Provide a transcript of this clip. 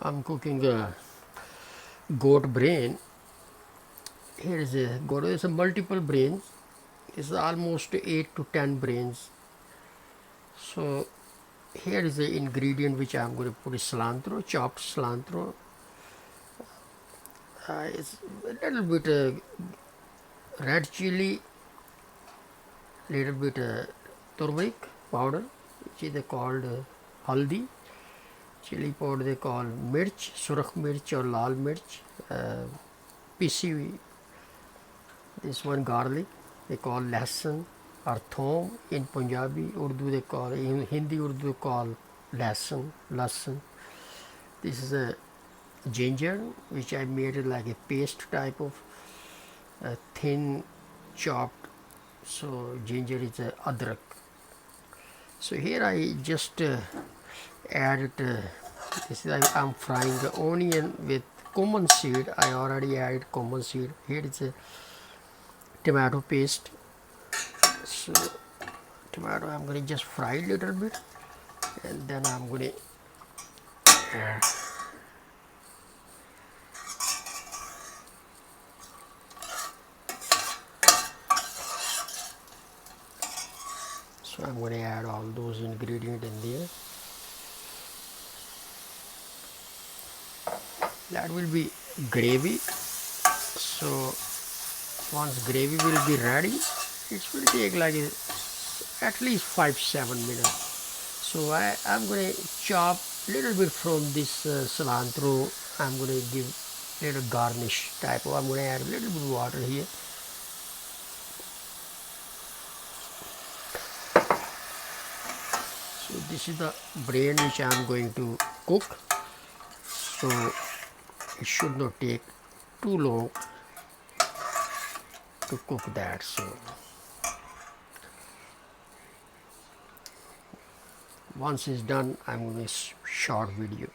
I'm cooking a goat brain. Here is a goat. There's a multiple brains. It's almost 8 to 10 brains. So here is the ingredient which I'm going to put is cilantro, chopped cilantro. It's a little bit red chili, little bit turmeric powder, which is they called haldi. Chili powder they call mirch, surakh mirch or lal mirch. Pisi, this one garlic they call lasan or thom in Punjabi. Urdu they call, in Hindi Urdu call lasan. This is a ginger which I made it like a paste type of thin chopped. So ginger is a adrak. So here I just added this is I'm frying the onion with cumin seed. I already added cumin seed. Here is a tomato paste. So tomato I'm going to just fry a little bit, and then I'm going to add so I'm going to add all those ingredients in there. That will be gravy. So once gravy will be ready, it will take like at least 5-7 minutes. So I'm going to chop little bit from this cilantro. I'm going to give little garnish type of, I'm going to add a little bit of water here. So this is the brain which I'm going to cook. So it should not take too long to cook that. So once it's done, I'm going to short video.